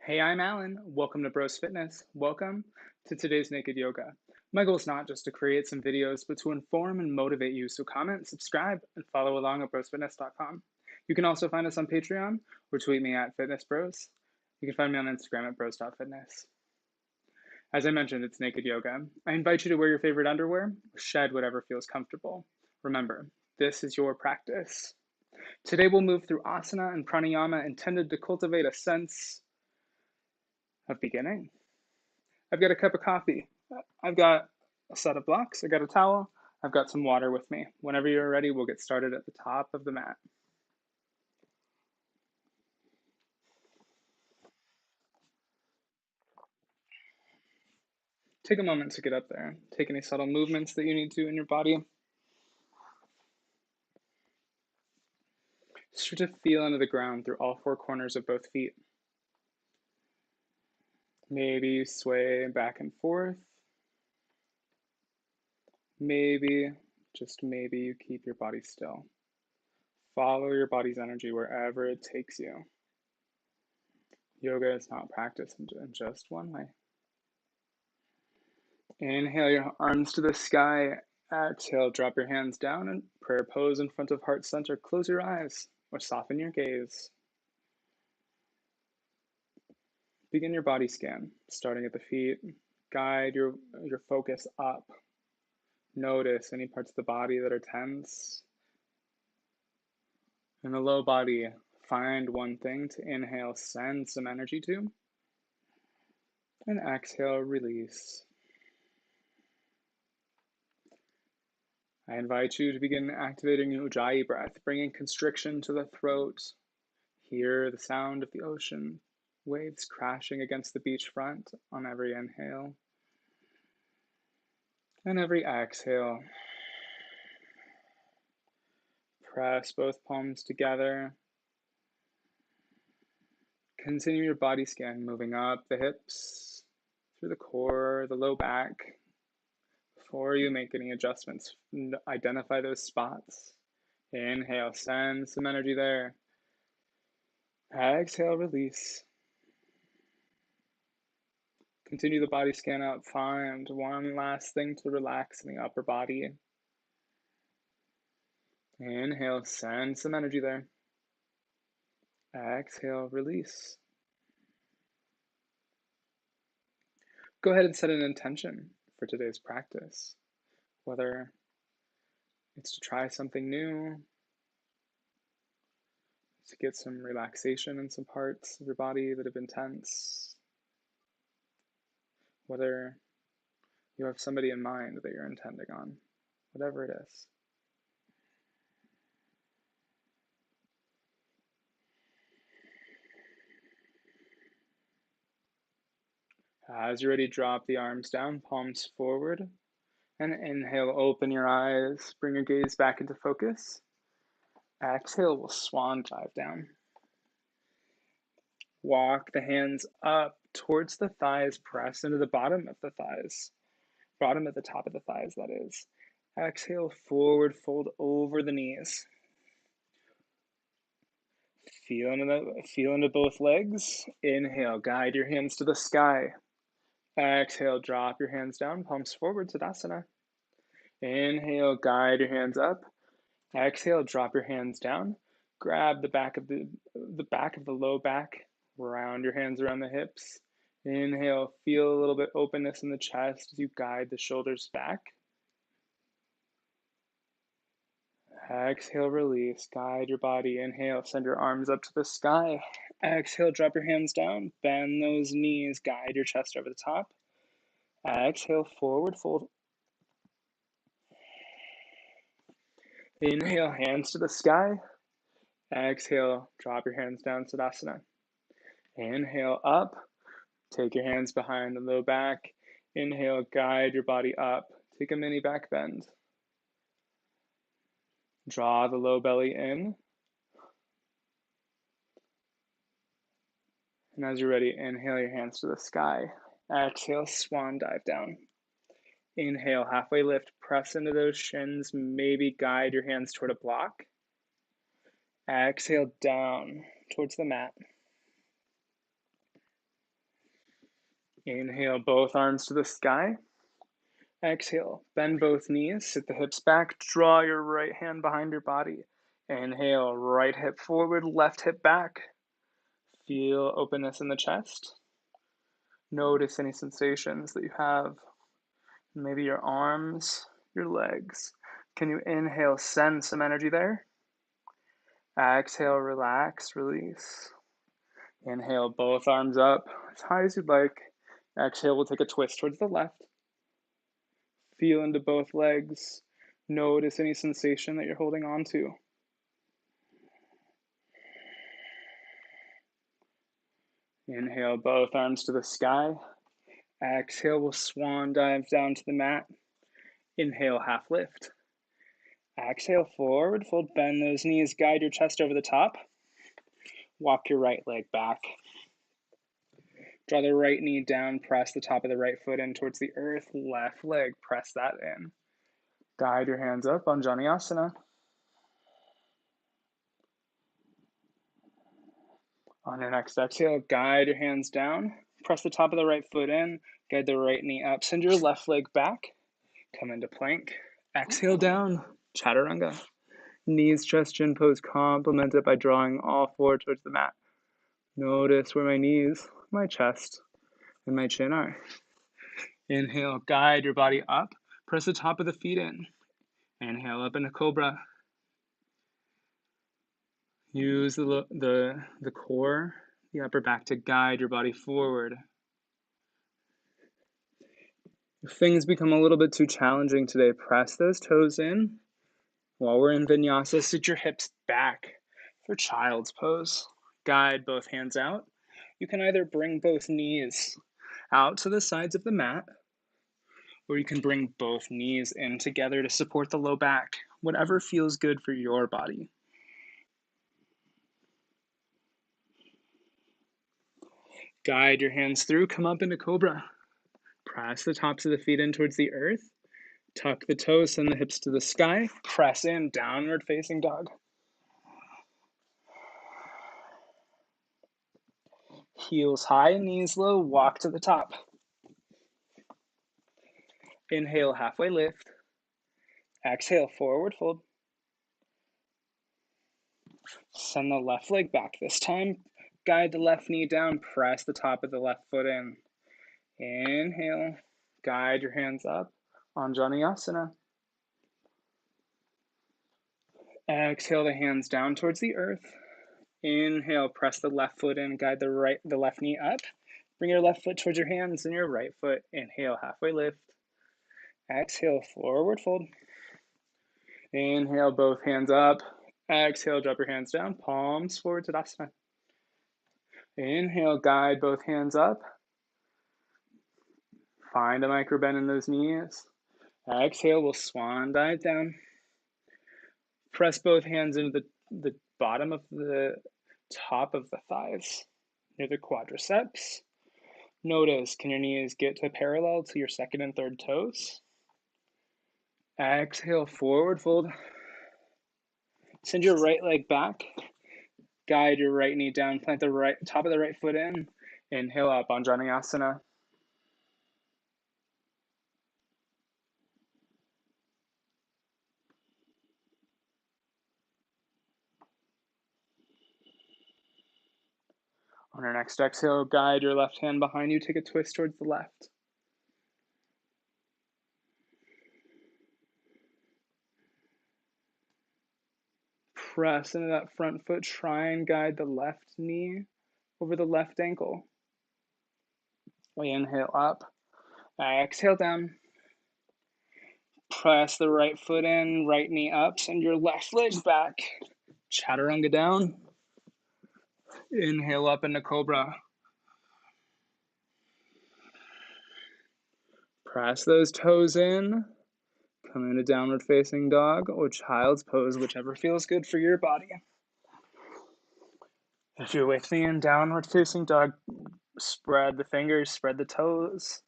Hey, I'm Alan. Welcome to Broz Fitness. Welcome to today's Naked Yoga. My goal is not just to create some videos, but to inform and motivate you. So comment, subscribe, and follow along at brozfitness.com. You can also find us on Patreon or tweet me at FitnessBros. You can find me on Instagram at bros.fitness. As I mentioned, it's Naked Yoga. I invite you to wear your favorite underwear or shed whatever feels comfortable. Remember, this is your practice. Today we'll move through asana and pranayama intended to cultivate a sense of beginning. I've got a cup of coffee. I've got a set of blocks. I got a towel. I've got some water with me. Whenever you're ready, we'll get started at the top of the mat. Take a moment to get up there. Take any subtle movements that you need to in your body. Start to feel into the ground through all four corners of both feet. Maybe you sway back and forth. Maybe, just maybe, you keep your body still. Follow your body's energy wherever it takes you. Yoga is not practiced in just one way. Inhale your arms to the sky. Exhale, drop your hands down and prayer pose in front of heart center. Close your eyes or soften your gaze. Begin your body scan, starting at the feet. Guide your focus up. Notice any parts of the body that are tense. In the low body, find one thing to inhale, send some energy to. And exhale, release. I invite you to begin activating ujjayi breath, bringing constriction to the throat. Hear the sound of the ocean, waves crashing against the beachfront on every inhale. And every exhale. Press both palms together. Continue your body scan, moving up the hips, through the core, the low back. Before you make any adjustments, identify those spots. Inhale, send some energy there. Exhale, release. Continue the body scan out. Find one last thing to relax in the upper body. Inhale, send some energy there. Exhale, release. Go ahead and set an intention for today's practice, whether it's to try something new, to get some relaxation in some parts of your body that have been tense, whether you have somebody in mind that you're intending on, whatever it is. As you're ready, drop the arms down, palms forward, and inhale, open your eyes, bring your gaze back into focus. Exhale, we'll swan dive down. Walk the hands up towards the thighs, press into the bottom of the thighs, bottom at the top of the thighs, that is. Exhale, forward fold over the knees. Feel into both legs. Inhale, guide your hands to the sky. Exhale, drop your hands down, palms forward, Tadasana. Inhale, guide your hands up. Exhale, drop your hands down. Grab the back of the low back. Round your hands around the hips. Inhale, feel a little bit openness in the chest as you guide the shoulders back. Exhale, release. Guide your body. Inhale, send your arms up to the sky. Exhale, drop your hands down. Bend those knees. Guide your chest over the top. Exhale, forward fold. Inhale, hands to the sky. Exhale, drop your hands down, Tadasana. Inhale, up. Take your hands behind the low back. Inhale, guide your body up. Take a mini back bend. Draw the low belly in. And as you're ready, inhale your hands to the sky. Exhale, swan dive down. Inhale, halfway lift, press into those shins. Maybe guide your hands toward a block. Exhale, down towards the mat. Inhale, both arms to the sky. Exhale, bend both knees, sit the hips back, draw your right hand behind your body. Inhale, right hip forward, left hip back. Feel openness in the chest. Notice any sensations that you have. Maybe your arms, your legs. Can you inhale, send some energy there? Exhale, relax, release. Inhale, both arms up as high as you'd like. Exhale, we'll take a twist towards the left. Feel into both legs. Notice any sensation that you're holding on to. Inhale, both arms to the sky. Exhale, we'll swan dive down to the mat. Inhale, half lift. Exhale, forward fold, bend those knees, guide your chest over the top. Walk your right leg back. Draw the right knee down, press the top of the right foot in towards the earth. Left leg, press that in. Guide your hands up, Anjaneyasana. On your next exhale, guide your hands down. Press the top of the right foot in. Guide the right knee up. Send your left leg back. Come into plank. Exhale down, chaturanga. Knees, chest, chin pose complemented by drawing all four towards the mat. Notice where my knees, my chest, and my chin are. Inhale, guide your body up. Press the top of the feet in. Inhale up into cobra. Use the core, the upper back to guide your body forward. If things become a little bit too challenging today, press those toes in. While we're in vinyasa, sit your hips back for child's pose. Guide both hands out. You can either bring both knees out to the sides of the mat, or you can bring both knees in together to support the low back, whatever feels good for your body. Guide your hands through, come up into cobra. Press the tops of the feet in towards the earth. Tuck the toes, send the hips to the sky. Press in, downward facing dog. Heels high, knees low, walk to the top. Inhale, halfway lift. Exhale, forward fold. Send the left leg back this time. Guide the left knee down, press the top of the left foot in. Inhale, guide your hands up, Anjaneyasana. Exhale the hands down towards the earth. Inhale, press the left foot in, guide the left knee up. Bring your left foot towards your hands and your right foot. Inhale, halfway lift. Exhale, forward fold. Inhale, both hands up. Exhale, drop your hands down, palms forward, Tadasana. Inhale, guide both hands up. Find a micro bend in those knees. Exhale, we'll swan dive down. Press both hands into the bottom of the top of the thighs, near the quadriceps. Notice, can your knees get to parallel to your second and third toes? Exhale, forward fold. Send your right leg back. Guide your right knee down, plant the top of the right foot in. Inhale up, Anjaneyasana. On our next exhale, guide your left hand behind you, take a twist towards the left. Press into that front foot, try and guide the left knee over the left ankle. Inhale up, exhale down. Press the right foot in, right knee up, send your left leg back. Chaturanga down. Inhale up into cobra. Press those toes in. Come into downward facing dog or child's pose, whichever feels good for your body. If you're with me in downward facing dog, spread the fingers, spread the toes.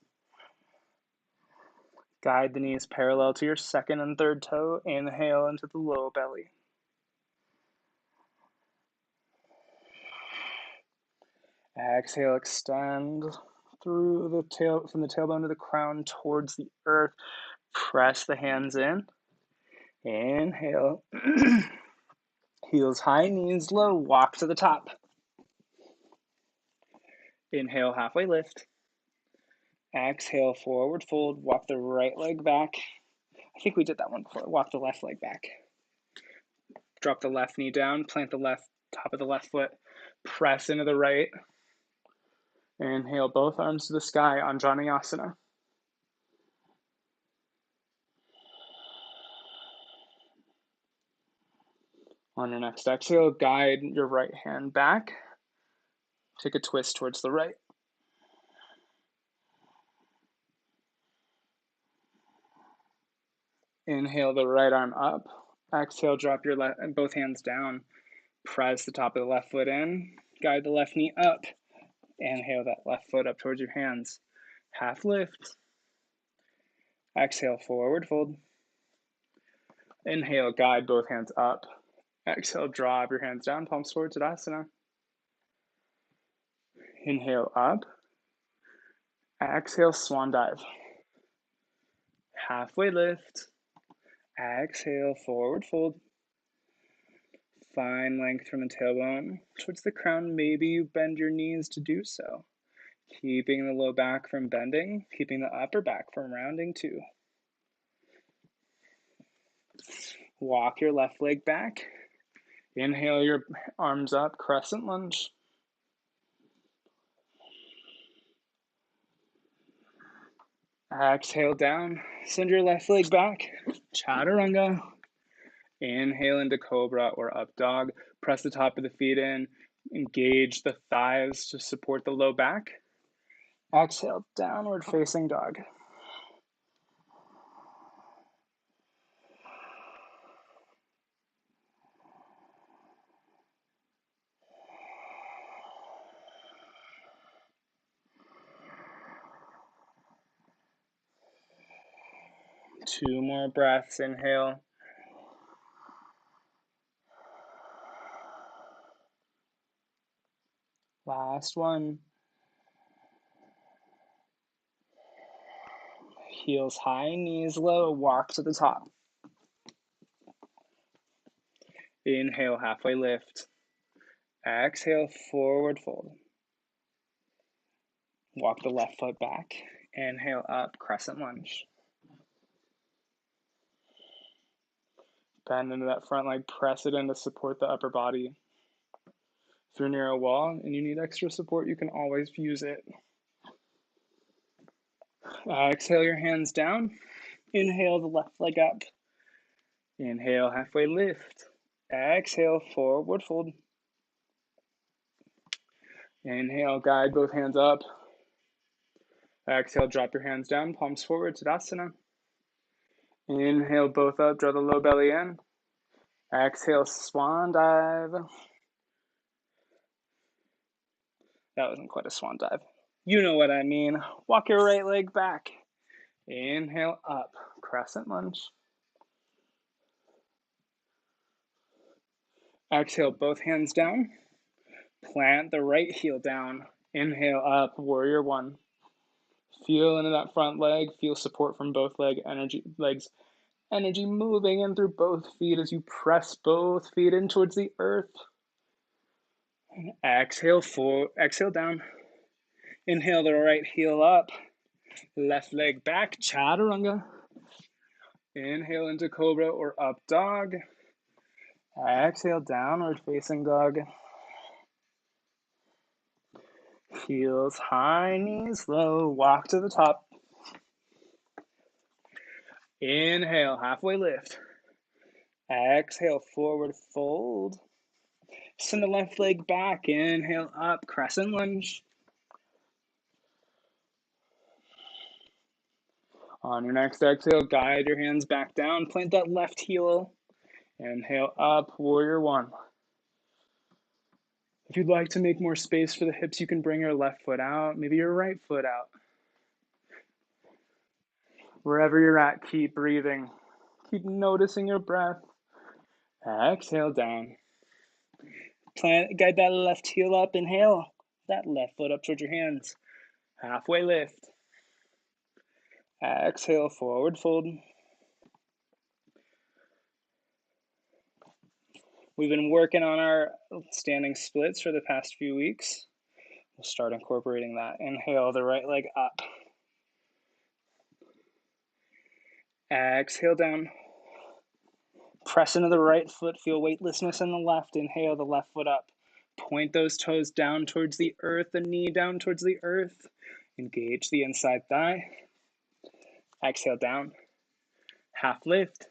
Guide the knees parallel to your second and third toe. Inhale into the low belly. Exhale, extend. through the tail, from the tailbone to the crown towards the earth. Press the hands in. Inhale. Heels high, knees low. Walk to the top. Inhale, halfway lift. Exhale, forward fold. Walk the right leg back. I think we did that one before. Walk the left leg back. Drop the left knee down. Plant the left top of the left foot. Press into the right. Inhale, both arms to the sky, Anjaneyasana. On your next exhale, guide your right hand back. Take a twist towards the right. Inhale the right arm up. Exhale, drop your both hands down. Press the top of the left foot in. Guide the left knee up. Inhale that left foot up towards your hands. Half lift. Exhale, forward fold. Inhale, guide both hands up. Exhale, drop your hands down, palms forward, Tadasana. Inhale up. Exhale, swan dive. Halfway lift. Exhale, forward fold. Find length from the tailbone towards the crown. Maybe you bend your knees to do so. Keeping the low back from bending, keeping the upper back from rounding too. Walk your left leg back. Inhale your arms up, crescent lunge. Exhale down, send your left leg back, chaturanga. Inhale into cobra or up dog. Press the top of the feet in, engage the thighs to support the low back. Exhale, downward facing dog. Two more breaths, inhale. Last one. Heels high, knees low, walk to the top. Inhale, halfway lift. Exhale, forward fold. Walk the left foot back. Inhale up, crescent lunge. Bend into that front leg, press it in to support the upper body. If you're near a wall and you need extra support, you can always use it. Exhale your hands down. Inhale the left leg up. Inhale, halfway lift. Exhale, forward fold. Inhale, guide both hands up. Exhale, drop your hands down, palms forward, Tadasana. Inhale, both up, draw the low belly in. Exhale, swan dive. That wasn't quite a swan dive. You know what I mean. Walk your right leg back. Inhale up, crescent lunge. Exhale, both hands down. Plant the right heel down. Inhale up, warrior one. Feel into that front leg. Feel support from both legs. Energy moving in through both feet as you press both feet in towards the earth. And exhale, exhale down. Inhale the right heel up. Left leg back, chaturanga. Inhale into cobra or up dog. Exhale, downward facing dog. Heels high, knees low, walk to the top. Inhale, halfway lift. Exhale, forward fold. Send the left leg back. Inhale up, crescent lunge. On your next exhale, guide your hands back down. Plant that left heel. Inhale up, warrior one. If you'd like to make more space for the hips, you can bring your left foot out, maybe your right foot out. Wherever you're at, keep breathing. Keep noticing your breath. Exhale down. Guide that left heel up. Inhale that left foot up towards your hands. Halfway lift. Exhale, forward fold. We've been working on our standing splits for the past few weeks. We'll start incorporating that. Inhale the right leg up. Exhale down. Press into the right foot, feel weightlessness in the left. Inhale the left foot up. Point those toes down towards the earth, the knee down towards the earth. Engage the inside thigh. Exhale down. Half lift.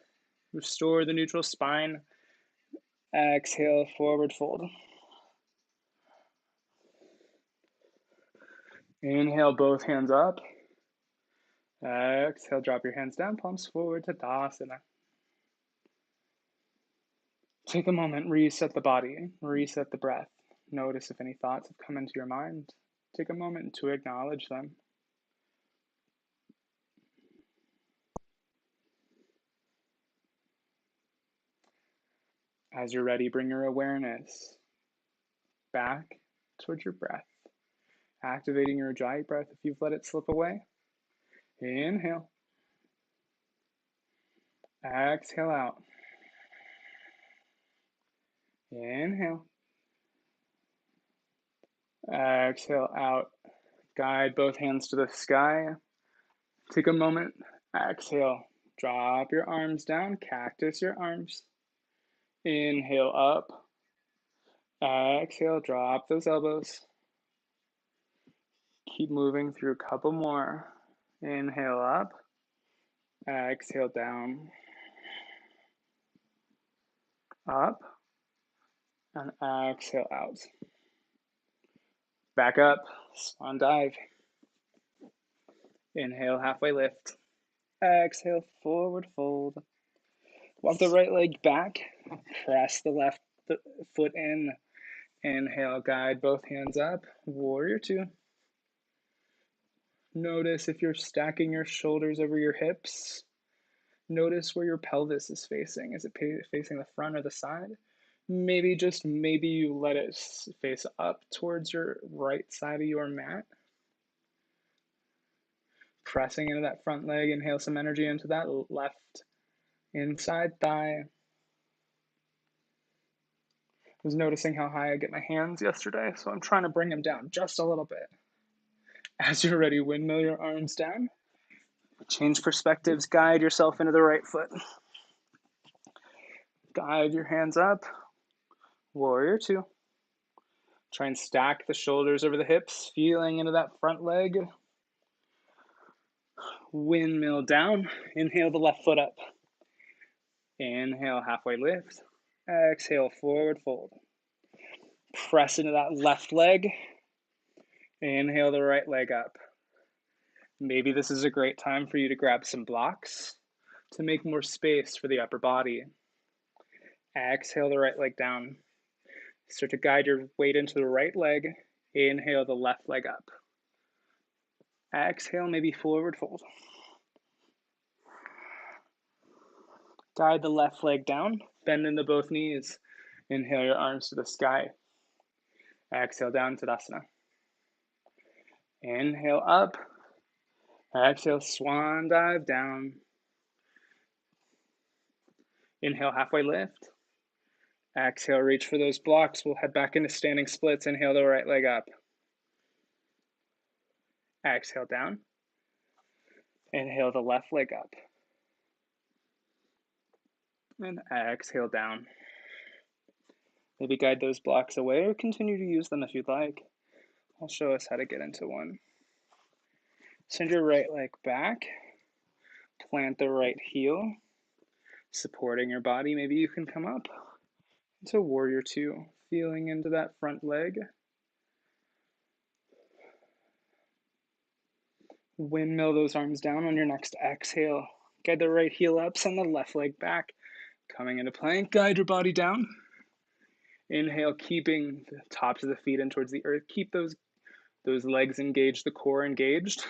Restore the neutral spine. Exhale, forward fold. Inhale, both hands up. Exhale, drop your hands down, palms forward to Tadasana. Take a moment, reset the body, reset the breath. Notice if any thoughts have come into your mind. Take a moment to acknowledge them. As you're ready, bring your awareness back towards your breath, activating your ujjayi breath if you've let it slip away. Inhale. Exhale out. Inhale. Exhale out. Guide both hands to the sky. Take a moment. Exhale. Drop your arms down. Cactus your arms. Inhale up. Exhale. Drop those elbows. Keep moving through a couple more. Inhale up. Exhale down. Up. And exhale out. Back up. Swan dive. Inhale, halfway lift. Exhale, forward fold. Walk the right leg back. Press the left foot in. Inhale, guide both hands up. Warrior two. Notice if you're stacking your shoulders over your hips. Notice where your pelvis is facing. Is it facing the front or the side? Maybe you let it face up towards your right side of your mat. Pressing into that front leg. Inhale some energy into that left inside thigh. I was noticing how high I get my hands yesterday, so I'm trying to bring them down just a little bit. As you're ready, windmill your arms down. Change perspectives, guide yourself into the right foot. Guide your hands up. Warrior two. Try and stack the shoulders over the hips, feeling into that front leg. Windmill down. Inhale the left foot up. Inhale, halfway lift. Exhale, forward fold. Press into that left leg. Inhale the right leg up. Maybe this is a great time for you to grab some blocks to make more space for the upper body. Exhale the right leg down. Start to guide your weight into the right leg. Inhale the left leg up. Exhale, maybe forward fold. Guide the left leg down. Bend into both knees. Inhale your arms to the sky. Exhale down to Tadasana. Inhale up. Exhale, swan dive down. Inhale, halfway lift. Exhale, reach for those blocks. We'll head back into standing splits. Inhale the right leg up. Exhale down. Inhale the left leg up. And exhale down. Maybe guide those blocks away or continue to use them if you'd like. I'll show us how to get into one. Send your right leg back. Plant the right heel. Supporting your body. Maybe you can come up into warrior two. Feeling into that front leg. Windmill those arms down on your next exhale. Guide the right heel up, send the left leg back. Coming into plank, guide your body down. Inhale, keeping the tops of the feet in towards the earth. Keep those legs engaged, the core engaged.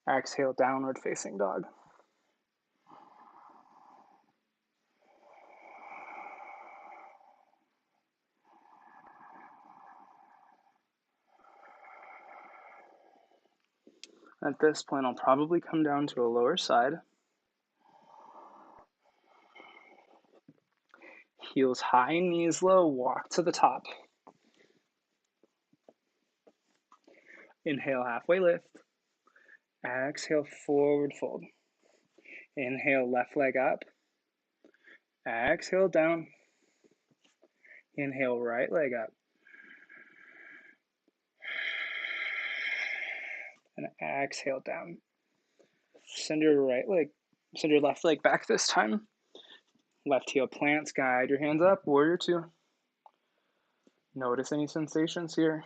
Exhale, downward facing dog. At this point, I'll probably come down to a lower side. Heels high, knees low, walk to the top. Inhale, halfway lift. Exhale, forward fold. Inhale, left leg up. Exhale, down. Inhale, right leg up. And exhale, down. Send your left leg back this time. Left heel plants, guide your hands up, warrior two. Notice any sensations here.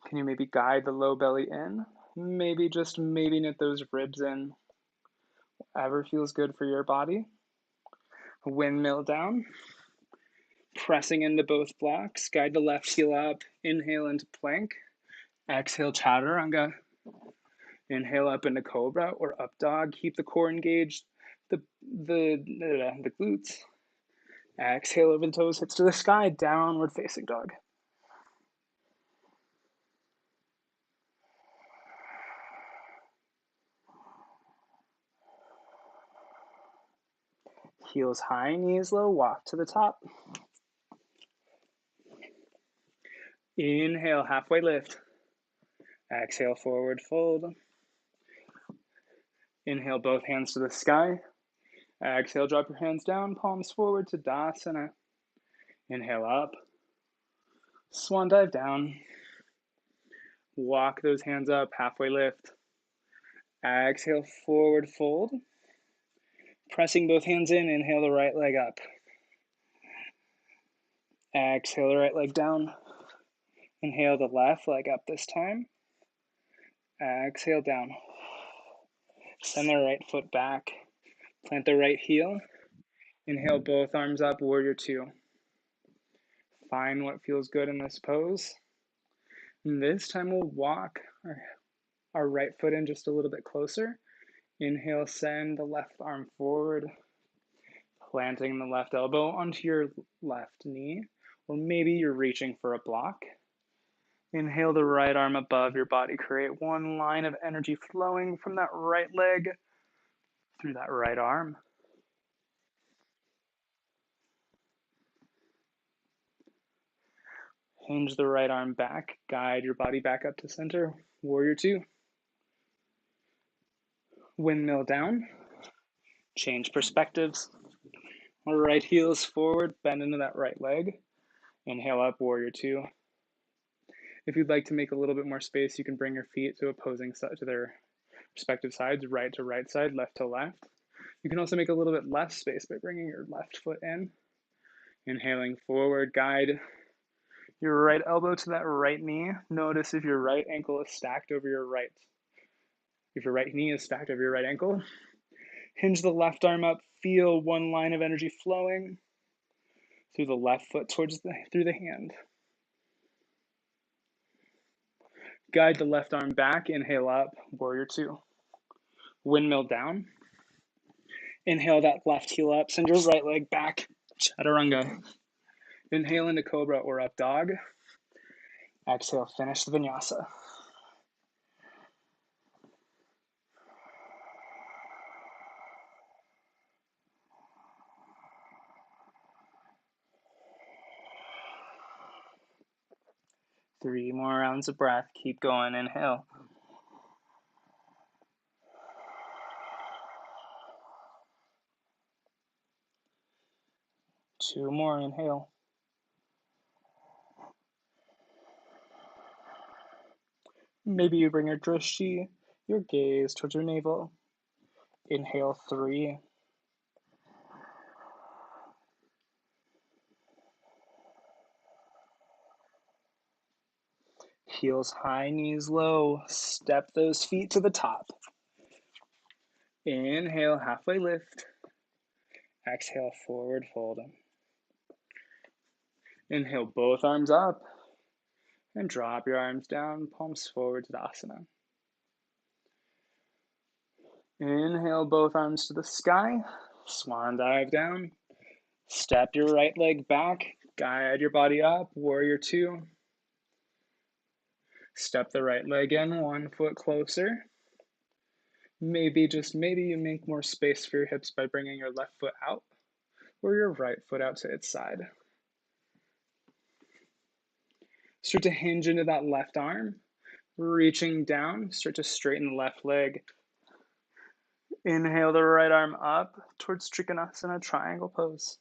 Can you maybe guide the low belly in? Maybe just knit those ribs in. Whatever feels good for your body. Windmill down. Pressing into both blocks. Guide the left heel up. Inhale into plank. Exhale, chaturanga. Inhale up into cobra or up dog. Keep the core engaged. The glutes. Exhale over the toes, hips to the sky. Downward facing dog. Heels high, knees low, walk to the top. Inhale, halfway lift. Exhale, forward fold. Inhale, both hands to the sky. Exhale, drop your hands down, palms forward to Tadasana. Inhale up. Swan dive down. Walk those hands up, halfway lift. Exhale, forward fold. Pressing both hands in, inhale the right leg up. Exhale the right leg down. Inhale the left leg up this time. Exhale down. Send the right foot back. Plant the right heel. Inhale both arms up, warrior two. Find what feels good in this pose. And this time we'll walk our right foot in just a little bit closer. Inhale, send the left arm forward, planting the left elbow onto your left knee, or maybe you're reaching for a block. Inhale the right arm above your body. Create one line of energy flowing from that right leg through that right arm. Hinge the right arm back. Guide your body back up to center. Warrior two. Windmill down. Change perspectives. Right heels forward. Bend into that right leg. Inhale up, warrior two. If you'd like to make a little bit more space, you can bring your feet to their respective sides, right to right side, left to left. You can also make a little bit less space by bringing your left foot in. Inhaling forward, guide your right elbow to that right knee. Notice if your right ankle is stacked over your right. If your right knee is stacked over your right ankle. Hinge the left arm up. Feel one line of energy flowing through the left foot through the hand. Guide the left arm back. Inhale up, warrior two. Windmill down. Inhale that left heel up. Send your right leg back. Chaturanga. Inhale into cobra or up dog. Exhale, finish the vinyasa. Three more rounds of breath. Keep going. Inhale. Two more. Inhale. Maybe you bring your drishti, your gaze towards your navel. Inhale, three. Heels high, knees low. Step those feet to the top. Inhale, halfway lift. Exhale, forward fold. Inhale, both arms up. And drop your arms down, palms forward to Tadasana. Inhale, both arms to the sky. Swan dive down. Step your right leg back. Guide your body up. Warrior two. Step the right leg in, 1 foot closer. Maybe, just maybe, you make more space for your hips by bringing your left foot out or your right foot out to its side. Start to hinge into that left arm, reaching down, start to straighten the left leg. Inhale the right arm up towards Trikonasana, triangle pose.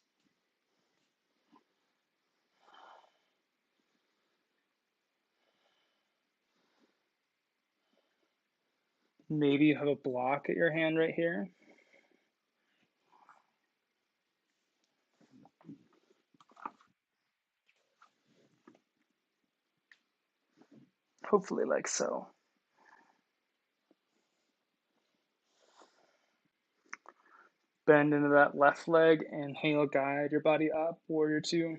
Maybe you have a block at your hand right here. Hopefully like so. Bend into that left leg, inhale, guide your body up, warrior two.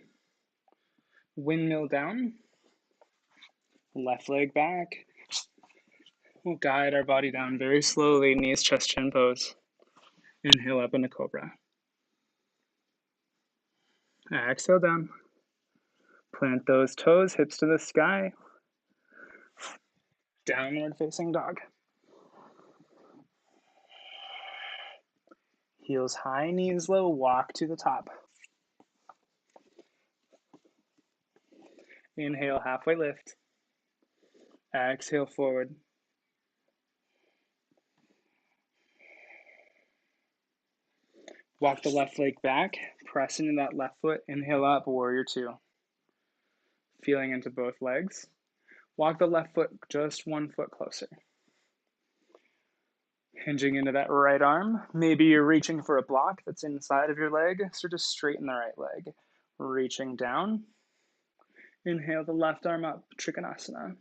Windmill down, left leg back. We'll guide our body down very slowly, knees, chest, chin pose. Inhale up into cobra. Exhale down. Plant those toes, hips to the sky. Downward facing dog. Heels high, knees low, walk to the top. Inhale, halfway lift. Exhale, forward. Walk the left leg back, press into that left foot, inhale up, warrior two. Feeling into both legs. Walk the left foot just 1 foot closer. Hinging into that right arm. Maybe you're reaching for a block that's inside of your leg, so just straighten the right leg. Reaching down. Inhale the left arm up, Trikonasana.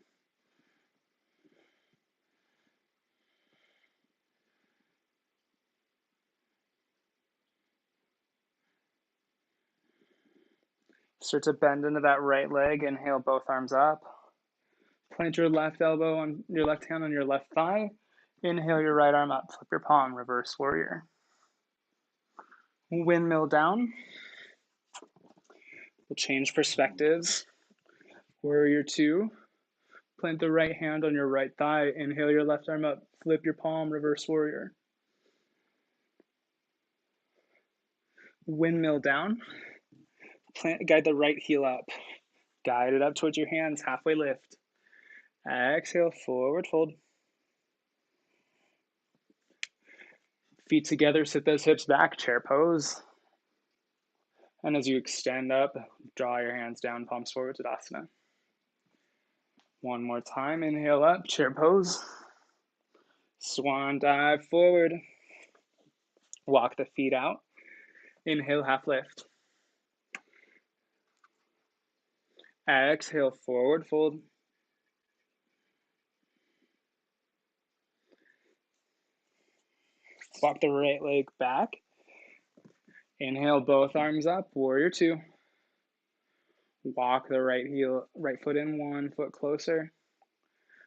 Start to bend into that right leg. Inhale both arms up. Plant your left elbow on your left hand on your left thigh. Inhale your right arm up. Flip your palm, reverse warrior. Windmill down. We'll change perspectives. Warrior two. Plant the right hand on your right thigh. Inhale your left arm up. Flip your palm, reverse warrior. Windmill down. Guide the right heel up. Guide it up towards your hands, halfway lift. Exhale, forward fold. Feet together, sit those hips back, chair pose. And as you extend up, draw your hands down, palms forward, Tadasana. One more time, inhale up, chair pose. Swan dive forward. Walk the feet out. Inhale, half lift. Exhale, forward fold. Walk the right leg back. Inhale, both arms up, warrior two. Walk the right foot in, 1 foot closer.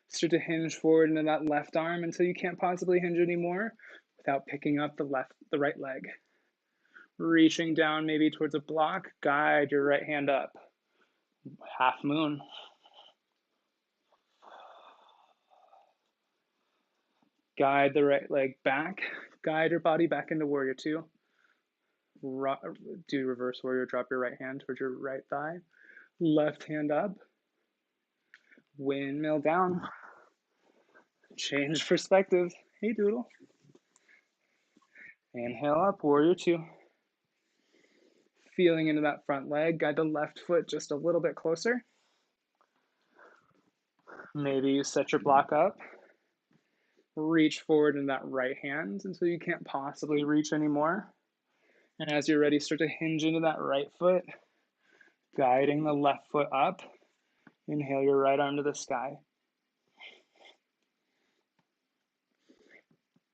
Start to hinge forward into that left arm until you can't possibly hinge anymore without picking up the right leg. Reaching down maybe towards a block, guide your right hand up. Half moon. Guide the right leg back. Guide your body back into warrior two. Do reverse warrior, drop your right hand towards your right thigh. Left hand up. Windmill down. Change perspective. Hey, Doodle. Inhale up, warrior two. Feeling into that front leg. Guide the left foot just a little bit closer. Maybe you set your block up. Reach forward in that right hand until you can't possibly reach anymore. And as you're ready, start to hinge into that right foot, guiding the left foot up. Inhale your right arm to the sky.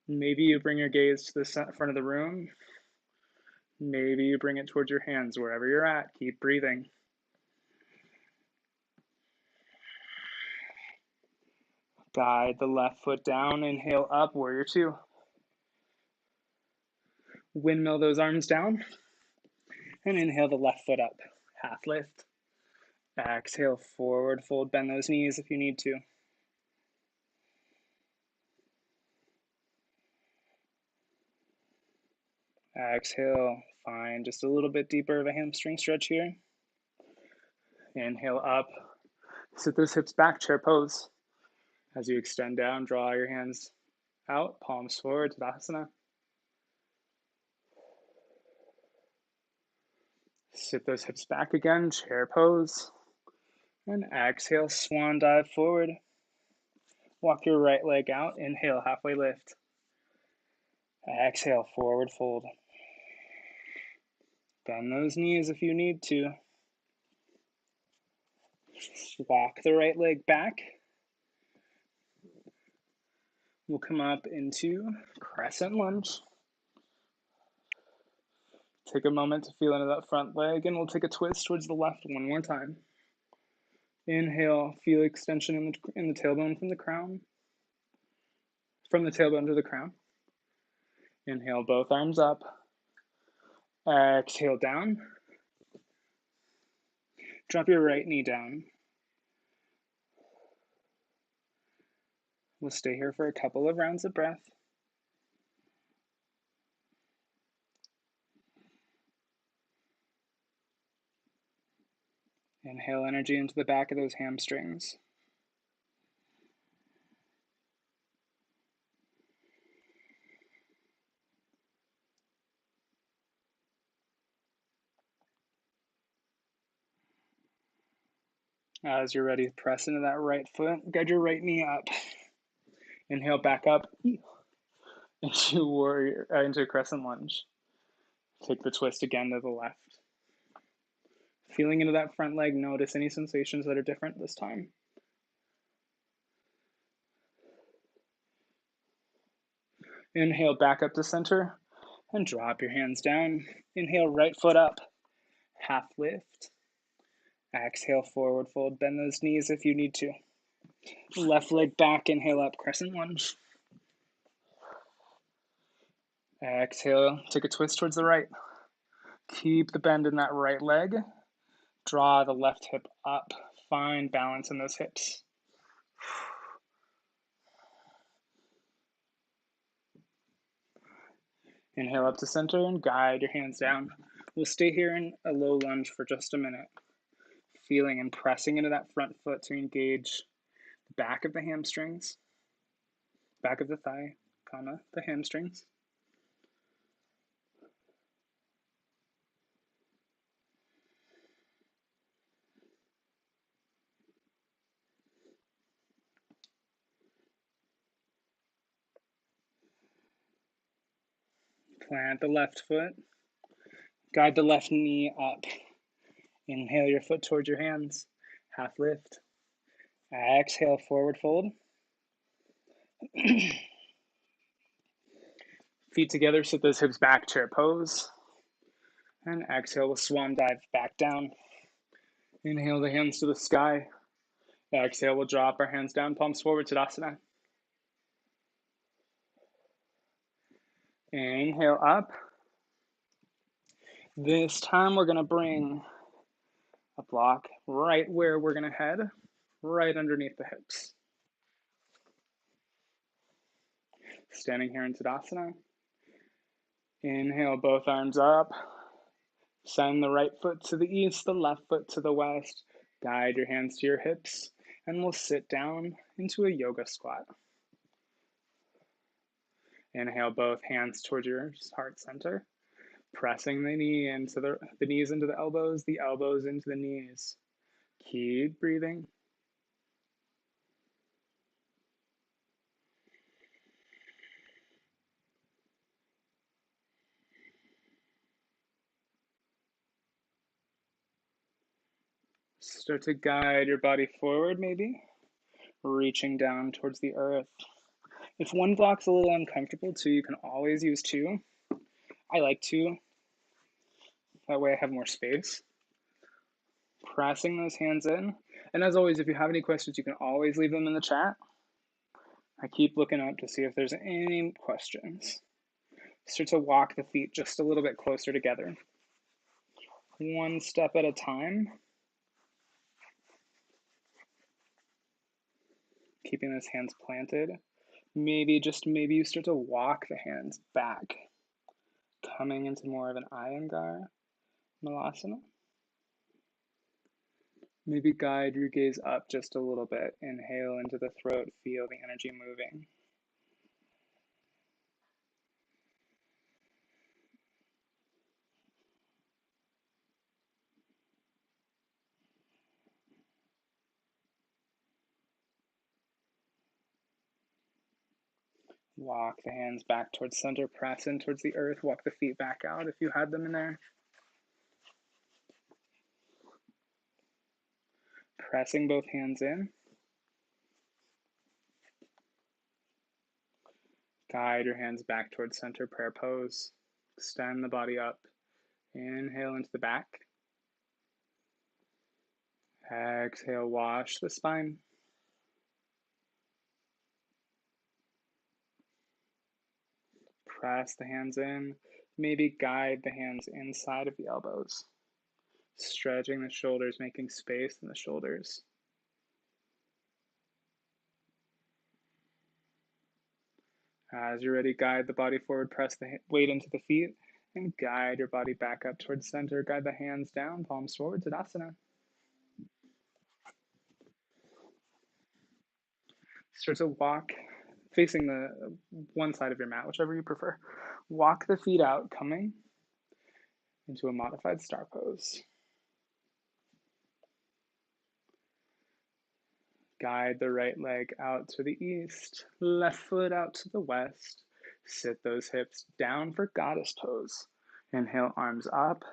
Maybe you bring your gaze to the front of the room. Maybe you bring it towards your hands, wherever you're at. Keep breathing. Guide the left foot down. Inhale up, warrior two. Windmill those arms down. And inhale the left foot up. Half lift. Exhale, forward fold. Bend those knees if you need to. Exhale, find just a little bit deeper of a hamstring stretch here. Inhale up, sit those hips back, chair pose. As you extend down, draw your hands out, palms forward, Tadasana. Sit those hips back again, chair pose. And exhale, swan dive forward. Walk your right leg out, inhale, halfway lift. Exhale, forward fold. Bend those knees if you need to. Walk the right leg back. We'll come up into crescent lunge. Take a moment to feel into that front leg, and we'll take a twist towards the left one more time. Inhale, feel extension in the tailbone from the crown. From the tailbone to the crown. Inhale, both arms up. Exhale, down. Drop your right knee down. We'll stay here for a couple of rounds of breath. Inhale energy into the back of those hamstrings. As you're ready, press into that right foot. Guide your right knee up. Inhale, back up into crescent lunge. Take the twist again to the left. Feeling into that front leg, notice any sensations that are different this time. Inhale, back up to center and drop your hands down. Inhale, right foot up, half lift. Exhale, forward fold. Bend those knees if you need to. Left leg back, inhale up, crescent lunge. Exhale, take a twist towards the right. Keep the bend in that right leg. Draw the left hip up. Find balance in those hips. Inhale up to center and guide your hands down. We'll stay here in a low lunge for just a minute. Feeling and pressing into that front foot to engage the back of the hamstrings, back of the thigh, the hamstrings. Plant the left foot. Guide the left knee up. Inhale your foot towards your hands. Half lift. Exhale, forward fold. Feet together, sit those hips back, chair pose. And exhale, we'll swan dive back down. Inhale the hands to the sky. Exhale, we'll drop our hands down, palms forward, Tadasana. Inhale up. This time we're going to bring a block right where we're going to head, right underneath the hips. Standing here in Tadasana. Inhale, both arms up. Send the right foot to the east, the left foot to the west. Guide your hands to your hips, and we'll sit down into a yoga squat. Inhale, both hands towards your heart center. Pressing the knees into the elbows into the knees. Keep breathing. Start to guide your body forward, maybe, reaching down towards the earth. If one block's a little uncomfortable, too, you can always use two. I like two. That way I have more space. Pressing those hands in. And as always, if you have any questions, you can always leave them in the chat. I keep looking up to see if there's any questions. Start to walk the feet just a little bit closer together. One step at a time. Keeping those hands planted. Maybe you start to walk the hands back. coming into more of an Iyengar Malasana. Maybe guide your gaze up just a little bit. Inhale into the throat, feel the energy moving. Walk the hands back towards center, press in towards the earth, walk the feet back out if you had them in there. Pressing both hands in. Guide your hands back towards center, prayer pose. Extend the body up. Inhale into the back. Exhale, wash the spine. Press the hands in. Maybe guide the hands inside of the elbows. Stretching the shoulders, making space in the shoulders. As you're ready, guide the body forward, press the weight into the feet, and guide your body back up towards center. Guide the hands down, palms forward, Tadasana. Start to walk, facing the one side of your mat, whichever you prefer. Walk the feet out, coming into a modified star pose. Guide the right leg out to the east, left foot out to the west. Sit those hips down for goddess pose. Inhale, arms up.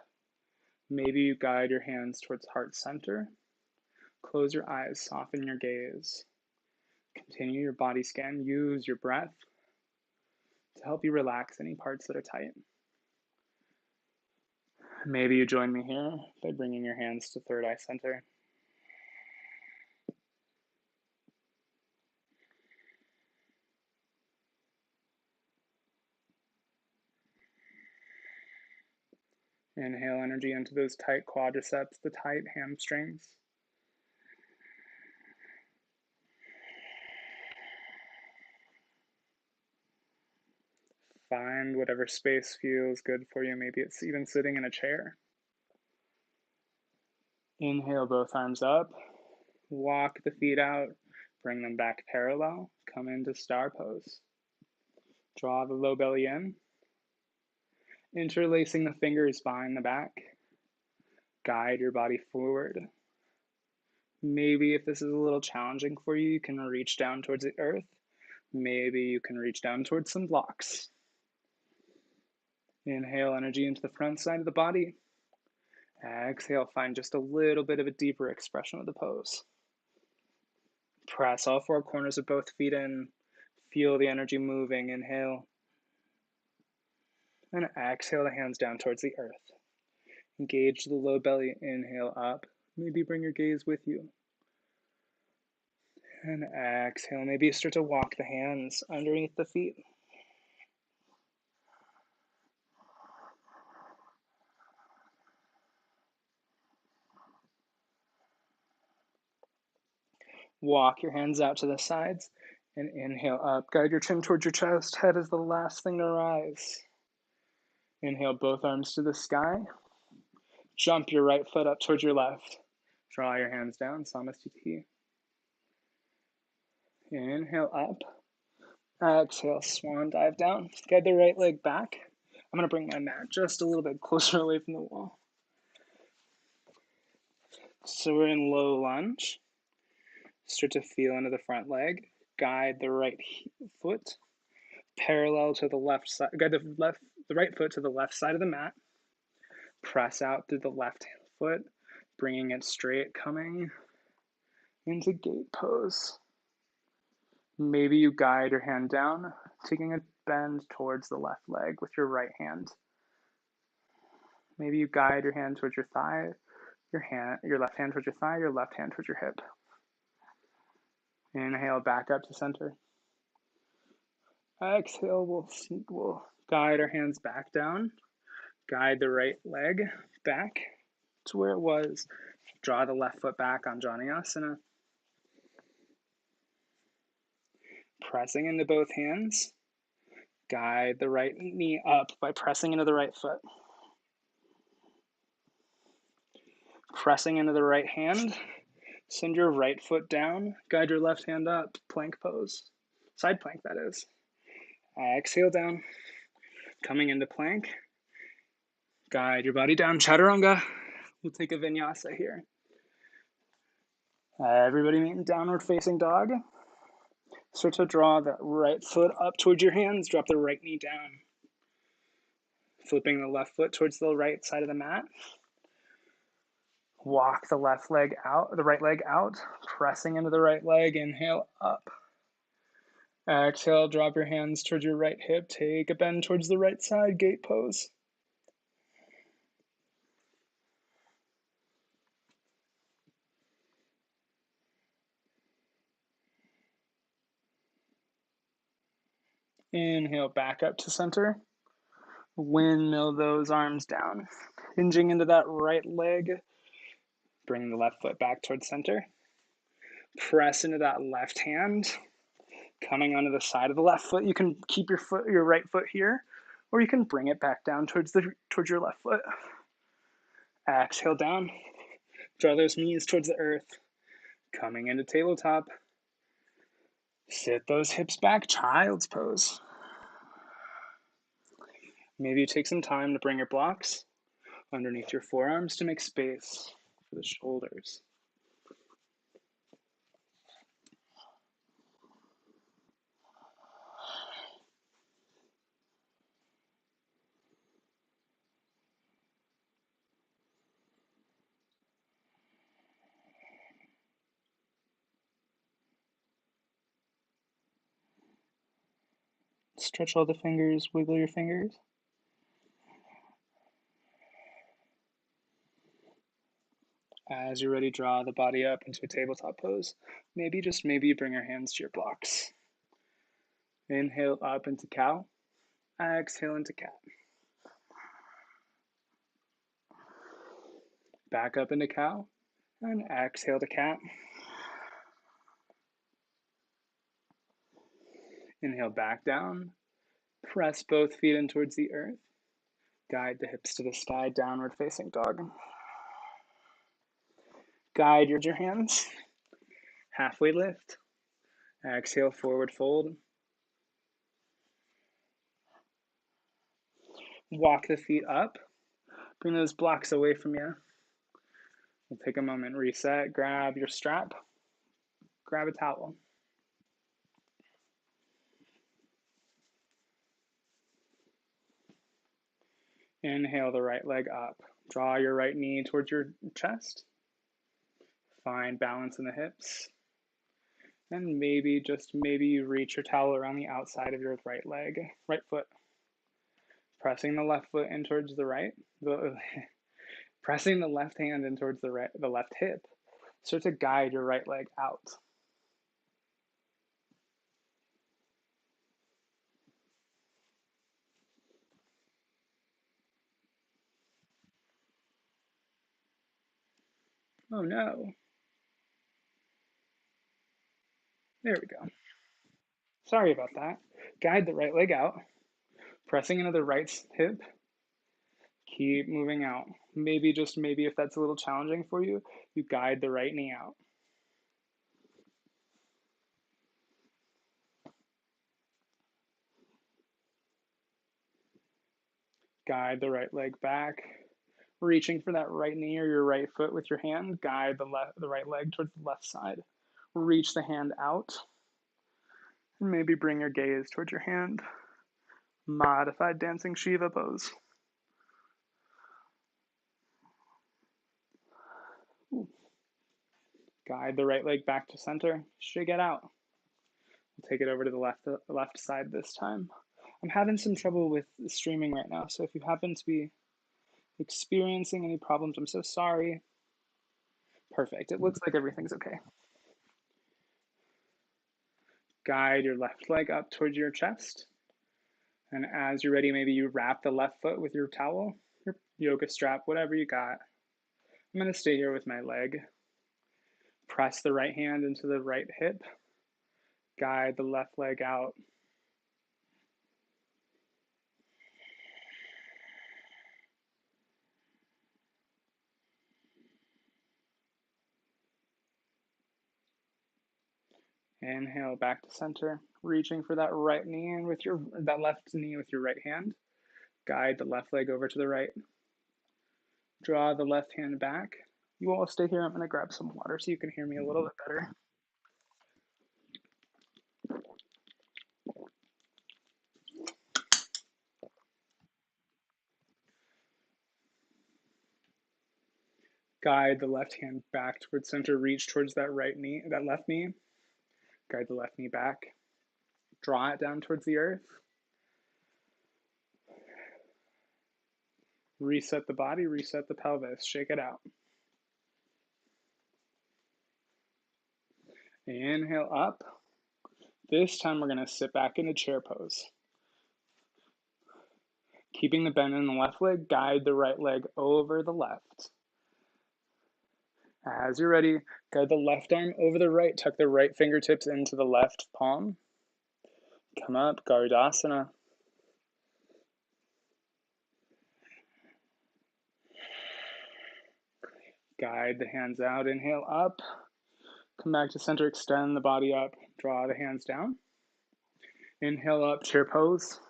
Maybe you guide your hands towards heart center. Close your eyes, soften your gaze. Continue your body scan. Use your breath to help you relax any parts that are tight. Maybe you join me here by bringing your hands to third eye center. Inhale energy into those tight quadriceps, the tight hamstrings. Find whatever space feels good for you. Maybe it's even sitting in a chair. Inhale, both arms up. Walk the feet out. Bring them back parallel. Come into star pose. Draw the low belly in. Interlacing the fingers behind the back. Guide your body forward. Maybe if this is a little challenging for you, you can reach down towards the earth. Maybe you can reach down towards some blocks. Inhale energy into the front side of the body. Exhale, find just a little bit of a deeper expression of the pose. Press all four corners of both feet in. Feel the energy moving. Inhale. And exhale the hands down towards the earth. Engage the low belly. Inhale up. Maybe bring your gaze with you. And exhale. Maybe you start to walk the hands underneath the feet. Walk your hands out to the sides and inhale up. Guide your chin towards your chest. Head is the last thing to rise. Inhale, both arms to the sky. Jump your right foot up towards your left. Draw your hands down, Samasthiti. Inhale up. Exhale, swan dive down. Guide the right leg back. I'm going to bring my mat just a little bit closer away from the wall. So we're in low lunge. Start to feel into the front leg. Guide the right foot parallel to the left side. Guide the right foot to the left side of the mat. Press out through the left foot, bringing it straight, coming into gate pose. Maybe you guide your hand down, taking a bend towards the left leg with your right hand. Maybe you guide your hand towards your thigh, your left hand towards your thigh, your left hand towards your hip. Inhale, back up to center. Exhale, we'll guide our hands back down. Guide the right leg back to where it was. Draw the left foot back on Janayasana. Pressing into both hands. Guide the right knee up by pressing into the right foot. Pressing into the right hand, send your right foot down, guide your left hand up, plank pose. Side plank, that is. Exhale down, coming into plank. Guide your body down, chaturanga. We'll take a vinyasa here. Everybody meet in downward facing dog. Start to draw the right foot up towards your hands, drop the right knee down. Flipping the left foot towards the right side of the mat. Walk the left leg out, the right leg out, pressing into the right leg, inhale up. Exhale, drop your hands towards your right hip, take a bend towards the right side, gate pose. Inhale, back up to center. Windmill those arms down. Hinging into that right leg. Bring the left foot back towards center. Press into that left hand. Coming onto the side of the left foot. You can keep your right foot here, or you can bring it back down towards your left foot. Exhale down. Draw those knees towards the earth. Coming into tabletop. Sit those hips back, child's pose. Maybe you take some time to bring your blocks underneath your forearms to make space for the shoulders. Stretch all the fingers, wiggle your fingers. As you're ready, draw the body up into a tabletop pose. Maybe, just maybe, you bring your hands to your blocks. Inhale up into cow. Exhale into cat. Back up into cow. And exhale to cat. Inhale back down. Press both feet in towards the earth. Guide the hips to the sky, downward facing dog. Guide your hands. Halfway lift. Exhale, forward fold. Walk the feet up. Bring those blocks away from you. We'll take a moment, reset, grab your strap, grab a towel. Inhale the right leg up. Draw your right knee towards your chest. Find balance in the hips. And maybe, just maybe, you reach your towel around the outside of your right leg, right foot. Pressing the left foot in towards the right. Pressing the left hand in towards the left hip. Start to guide your right leg out. Oh no. There we go. Sorry about that. Guide the right leg out. Pressing into the right hip. Keep moving out. Maybe, just maybe, if that's a little challenging for you, you guide the right knee out. Guide the right leg back. Reaching for that right knee or your right foot with your hand. Guide the right leg towards the left side. Reach the hand out. And maybe bring your gaze towards your hand. Modified dancing Shiva pose. Ooh. Guide the right leg back to center. Shake it out. We'll take it over to the left side this time. I'm having some trouble with streaming right now, so if you happen to be experiencing any problems, I'm so sorry. Perfect. It looks like everything's okay. Guide your left leg up towards your chest. And as you're ready, maybe you wrap the left foot with your towel, your yoga strap, whatever you got. I'm going to stay here with my leg. Press the right hand into the right hip. Guide the left leg out. Inhale back to center, reaching for that right knee, and with that left knee with your right hand, guide the left leg over to the right. Draw the left hand back. You all stay here. I'm going to grab some water so you can hear me a little bit better. Guide the left hand back towards center. Reach towards that right knee, that left knee. Guide the left knee back. Draw it down towards the earth. Reset the body, reset the pelvis. Shake it out. Inhale up. This time we're going to sit back into chair pose. Keeping the bend in the left leg, guide the right leg over the left. As you're ready, guide the left arm over the right. Tuck the right fingertips into the left palm. Come up, Garudasana. Guide the hands out, inhale up. Come back to center, extend the body up. Draw the hands down. Inhale up, chair pose.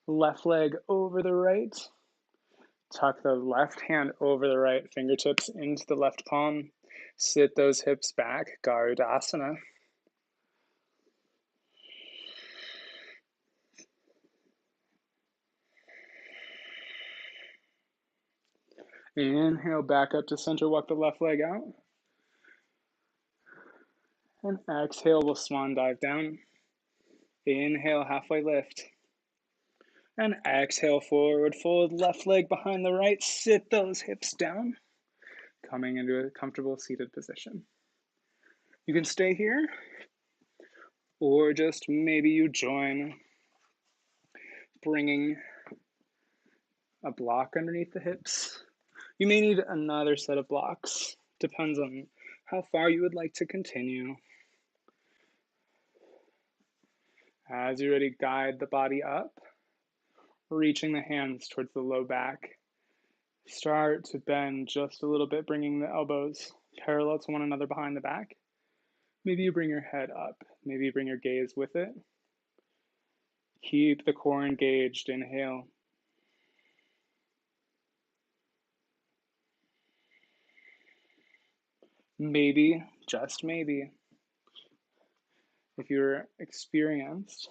Left leg over the right. Tuck the left hand over the right, fingertips into the left palm. Sit those hips back, Garudasana. Inhale back up to center, walk the left leg out. And exhale, we'll swan dive down. Inhale, halfway lift. And exhale, forward fold, left leg behind the right. Sit those hips down, coming into a comfortable seated position. You can stay here, or just maybe you join, bringing a block underneath the hips. You may need another set of blocks. Depends on how far you would like to continue. As you're ready, guide the body up, reaching the hands towards the low back. Start to bend just a little bit, bringing the elbows parallel to one another behind the back. Maybe you bring your head up. Maybe you bring your gaze with it. Keep the core engaged. Inhale. Maybe, just maybe, if you're experienced,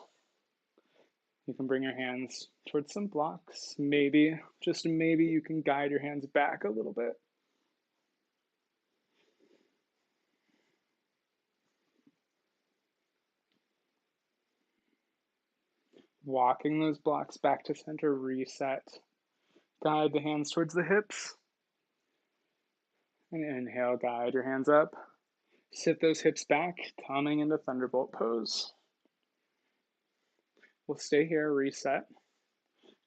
you can bring your hands towards some blocks. Maybe, just maybe, you can guide your hands back a little bit. Walking those blocks back to center, reset. Guide the hands towards the hips. And inhale, guide your hands up. Sit those hips back, coming into Thunderbolt pose. We'll stay here, reset.